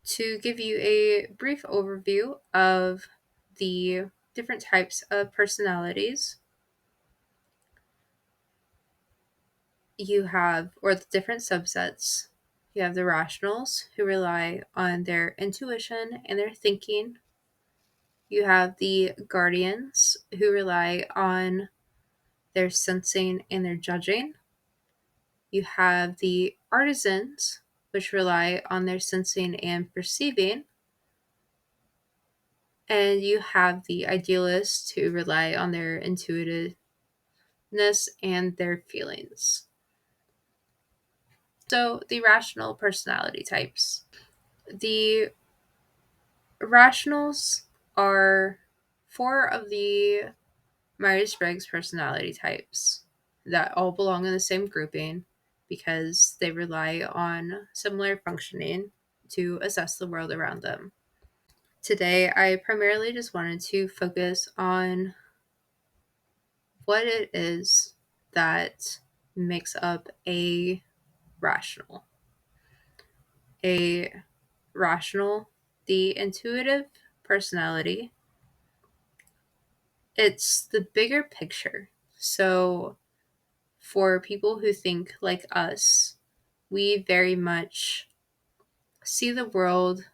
To give you a brief overview of the different types of personalities, you have, or the different subsets, you have the rationals who rely on their intuition and their thinking. You have the guardians who rely on their sensing and their judging. You have the artisans, which rely on their sensing and perceiving. And you have the idealists who rely on their intuitiveness and their feelings. So, the rational personality types. The rationals are 4 of the Myers Briggs personality types that all belong in the same grouping because they rely on similar functioning to assess the world around them. Today, I primarily just wanted to focus on what it is that makes up a rational. A rational, the intuitive personality, it's the bigger picture. So, for people who think like us, we very much see the world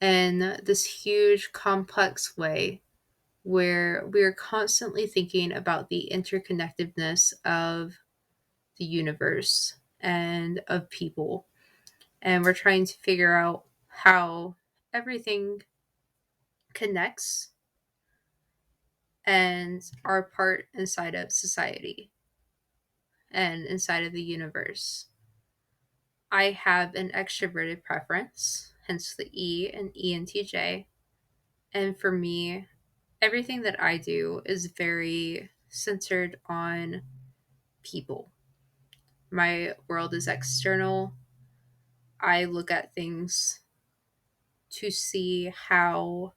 in this huge, complex way where we're constantly thinking about the interconnectedness of the universe and of people. And we're trying to figure out how everything connects and are part inside of society and inside of the universe. I have an extroverted preference, hence the E and ENTJ. And for me, everything that I do is very centered on people. My world is external. I look at things to see how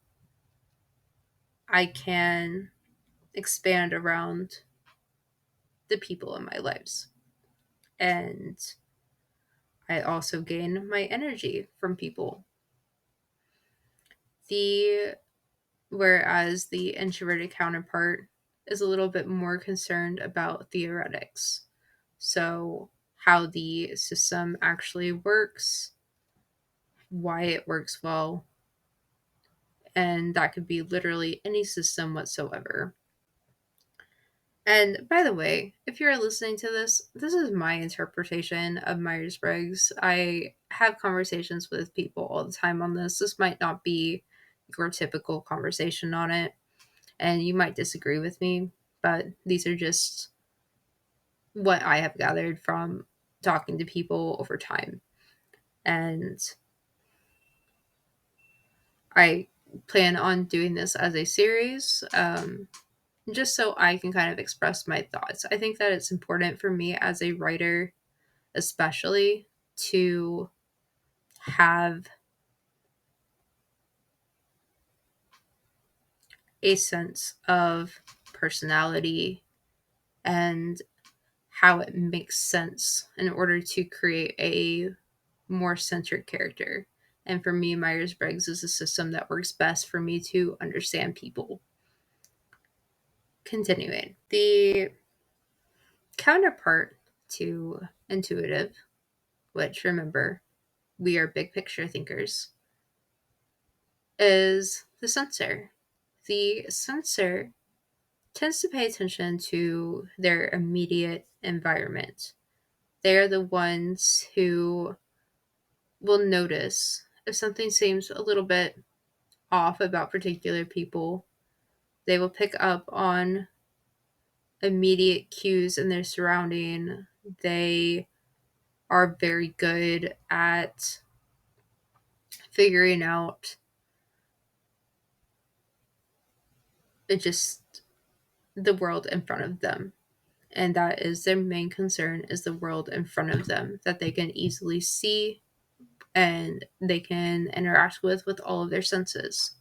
I can expand around the people in my lives. And I also gain my energy from people. The Whereas the introverted counterpart is a little bit more concerned about theoretics. So, how the system actually works, why it works well, and that could be literally any system whatsoever. And by the way, if you're listening to this, this is my interpretation of Myers Briggs. I have conversations with people all the time on this. This might not be your typical conversation on it, and you might disagree with me, but these are just what I have gathered from talking to people over time. And I plan on doing this as a series, just so I can kind of express my thoughts. I think that it's important for me as a writer, especially, to have a sense of personality and how it makes sense in order to create a more centered character. And for me, Myers Briggs is a system that works best for me to understand people. Continuing, the counterpart to intuitive, which remember, we are big picture thinkers, is the sensor. The sensor tends to pay attention to their immediate environment. They are the ones who will notice if something seems a little bit off about particular people. They will pick up on immediate cues in their surrounding. They are very good at figuring out just the world in front of them. And that is their main concern, is the world in front of them that they can easily see and they can interact with all of their senses.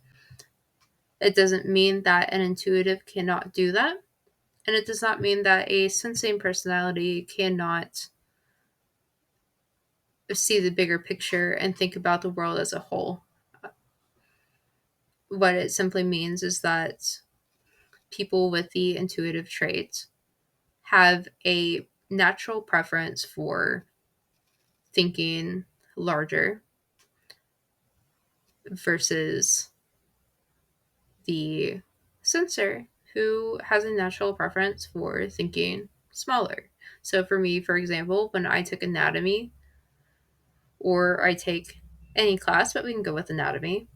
It doesn't mean that an intuitive cannot do that. And it does not mean that a sensing personality cannot see the bigger picture and think about the world as a whole. What it simply means is that people with the intuitive traits have a natural preference for thinking larger versus the sensor, who has a natural preference for thinking smaller. So, for me, for example, when I took anatomy, or I take any class, but we can go with anatomy,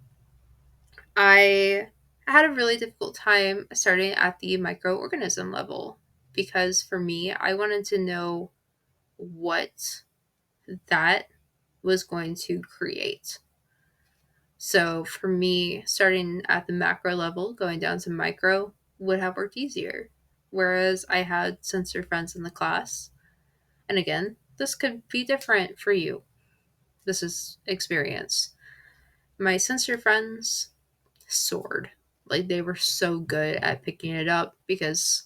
I had a really difficult time starting at the microorganism level because for me, I wanted to know what that was going to create. So for me, starting at the macro level, going down to micro would have worked easier. Whereas I had sensor friends in the class. And again, this could be different for you. This is experience. My sensor friends soared. Like they were so good at picking it up because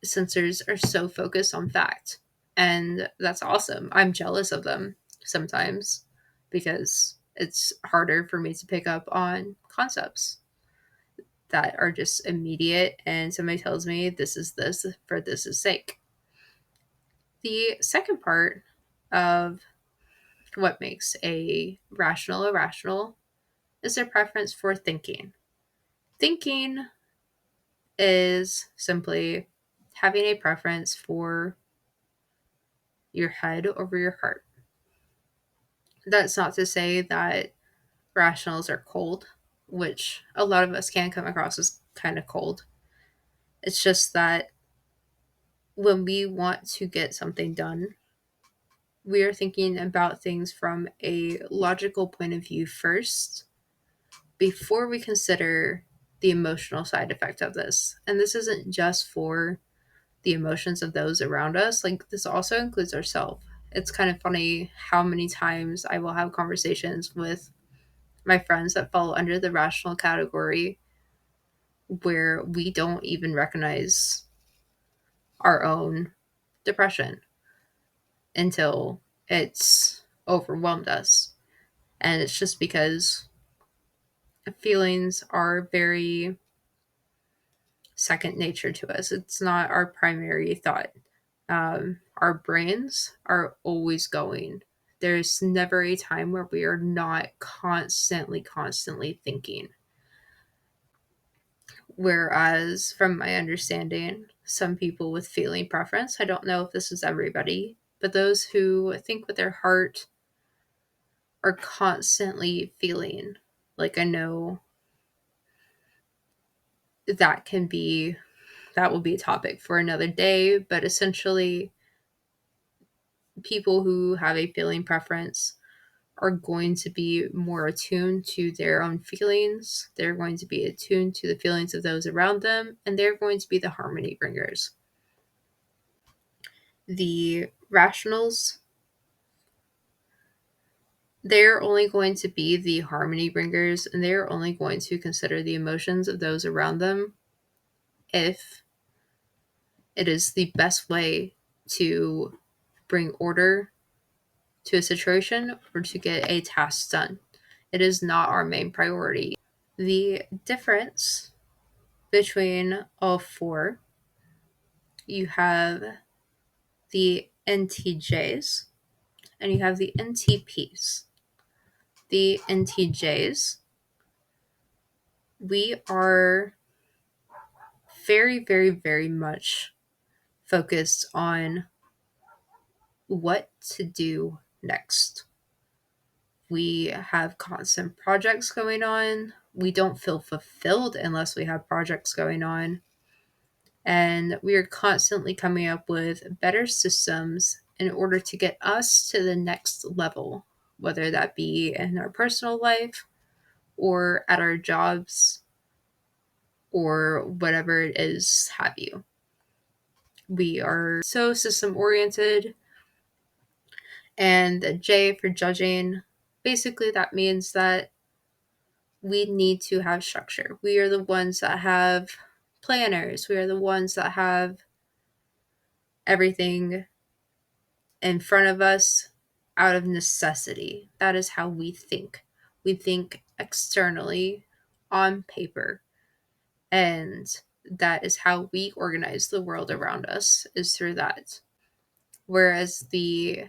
sensors are so focused on fact. And that's awesome. I'm jealous of them sometimes because it's harder for me to pick up on concepts that are just immediate and somebody tells me this is this for this' sake. The second part of what makes a rational irrational is their preference for thinking. Thinking is simply having a preference for your head over your heart. That's not to say that rationals are cold, which a lot of us can come across as kind of cold. It's just that when we want to get something done, we are thinking about things from a logical point of view first before we consider the emotional side effect of this. And this isn't just for the emotions of those around us, like, this also includes ourselves. It's kind of funny how many times I will have conversations with my friends that fall under the rational category where we don't even recognize our own depression until it's overwhelmed us. And it's just because feelings are very second nature to us. It's not our primary thought. Our brains are always going. There's never a time where we are not constantly thinking. Whereas, from my understanding, some people with feeling preference, I don't know if this is everybody, but those who think with their heart are constantly feeling. Like, I know that can be, that will be a topic for another day, but essentially, people who have a feeling preference are going to be more attuned to their own feelings. They're going to be attuned to the feelings of those around them, and they're going to be the harmony bringers. The rationals, they're only going to be the harmony bringers, and they're only going to consider the emotions of those around them if it is the best way to bring order to a situation or to get a task done. It is not our main priority. The difference between all four, you have the NTJs and you have the NTPs. The NTJs, we are very much focused on what to do next. We have constant projects going on. We don't feel fulfilled unless we have projects going on. And we are constantly coming up with better systems in order to get us to the next level, whether that be in our personal life or at our jobs or whatever it is, have you. We are so system oriented. And the J for judging, basically that means that we need to have structure. We are the ones that have planners. We are the ones that have everything in front of us out of necessity. That is how we think. We think externally on paper. And that is how we organize the world around us, is through that. Whereas the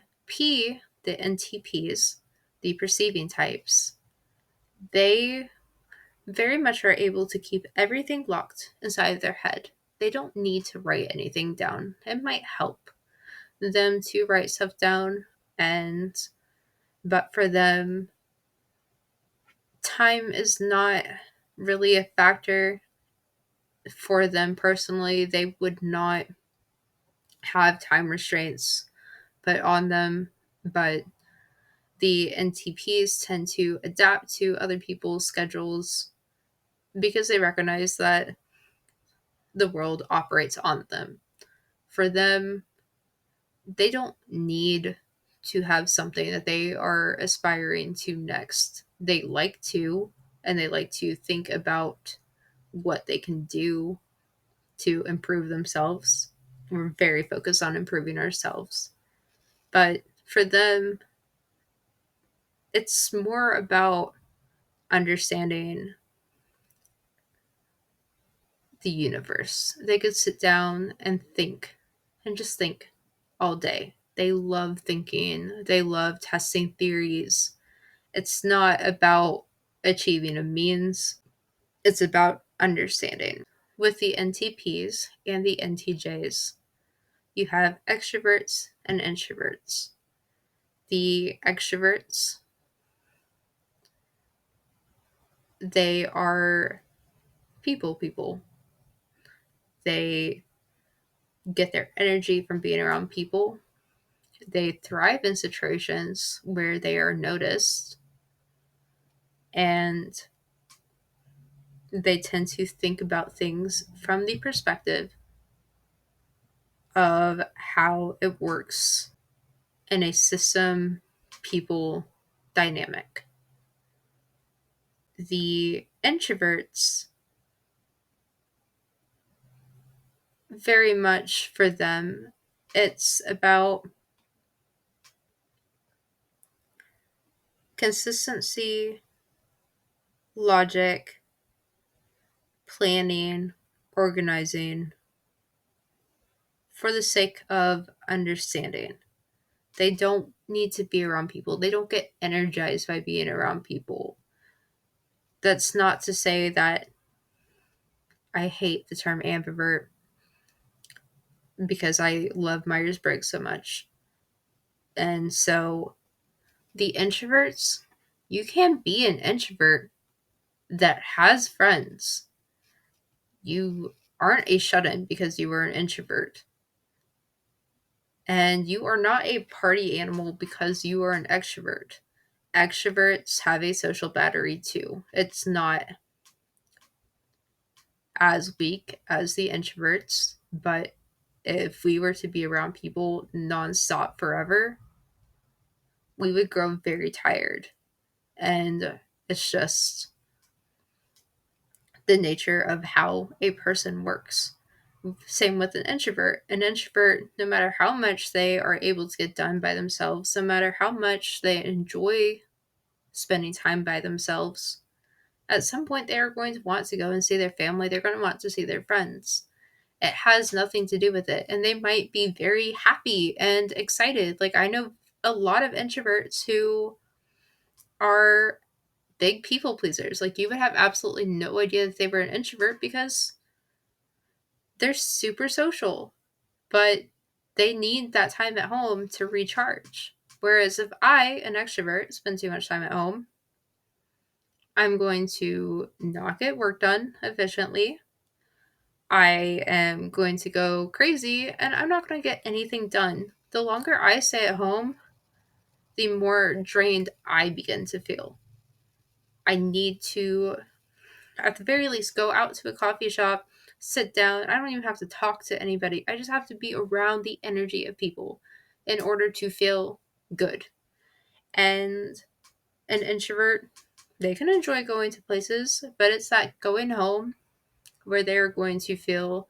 NTPs, the perceiving types, they very much are able to keep everything locked inside their head. They don't need to write anything down. It might help them to write stuff down, and but for them, time is not really a factor for them personally. They would not have time restraints put on them, but the NTPs tend to adapt to other people's schedules because they recognize that the world operates on them. For them, they don't need to have something that they are aspiring to next. They like to, and they like to think about what they can do to improve themselves. We're very focused on improving ourselves. But for them, it's more about understanding the universe. They could sit down and think and just think all day. They love thinking, they love testing theories. It's not about achieving a means, it's about understanding. With the NTPs and the NTJs, you have extroverts and introverts. The extroverts, they are people. They get their energy from being around people. They thrive in situations where they are noticed, and they tend to think about things from the perspective of how it works in a system people dynamic. The introverts, very much for them, it's about consistency, logic, planning, organizing for the sake of understanding. They don't need to be around people. They don't get energized by being around people. That's not to say that I hate the term ambivert because I love Myers Briggs so much. And so the introverts, you can be an introvert that has friends. You aren't a shut in because you were an introvert. And you are not a party animal because you are an extrovert. Extroverts have a social battery too. It's not as weak as the introverts, but if we were to be around people nonstop forever, we would grow very tired. And it's just the nature of how a person works. Same with an introvert. An introvert, no matter how much they are able to get done by themselves, no matter how much they enjoy spending time by themselves, at some point they are going to want to go and see their family. They're going to want to see their friends. It has nothing to do with it. And they might be very happy and excited. Like, I know a lot of introverts who are big people pleasers. Like, you would have absolutely no idea that they were an introvert because they're super social, but they need that time at home to recharge. Whereas if I, an extrovert, spend too much time at home, I'm going to not get work done efficiently. I am going to go crazy and I'm not going to get anything done. The longer I stay at home, the more drained I begin to feel. I need to, at the very least, go out to a coffee shop, sit down. I don't even have to talk to anybody. I just have to be around the energy of people in order to feel good. And an introvert, they can enjoy going to places, but it's that going home where they're going to feel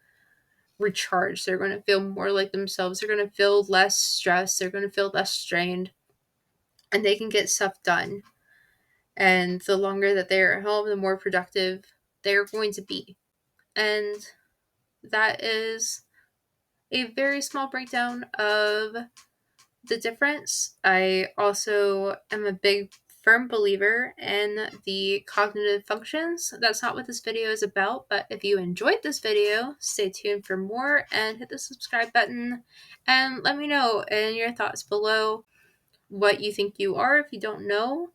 recharged. They're going to feel more like themselves. They're going to feel less stressed. They're going to feel less strained. and they can get stuff done. And the longer that they're at home, the more productive they're going to be. And that is a very small breakdown of the difference. I also am a big firm believer in the cognitive functions. That's not what this video is about, but if you enjoyed this video, stay tuned for more and hit the subscribe button and let me know in your thoughts below what you think you are if you don't know.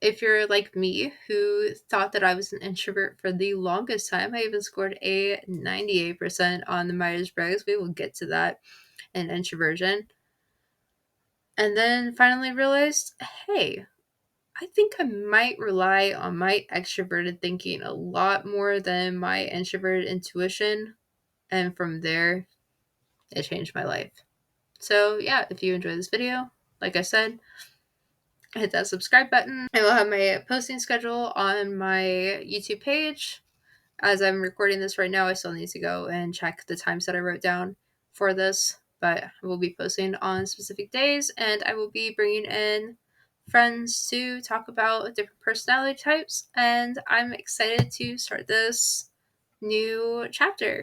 If you're like me, who thought that I was an introvert for the longest time, I even scored a 98% on the Myers Briggs. We will get to that in introversion. And then finally realized, hey, I think I might rely on my extroverted thinking a lot more than my introverted intuition. And from there, it changed my life. So yeah, if you enjoyed this video, like I said, hit that subscribe button. I will have my posting schedule on my YouTube page. As I'm recording this right now, I still need to go and check the times that I wrote down for this, but I will be posting on specific days, and I will be bringing in friends to talk about different personality types, and I'm excited to start this new chapter.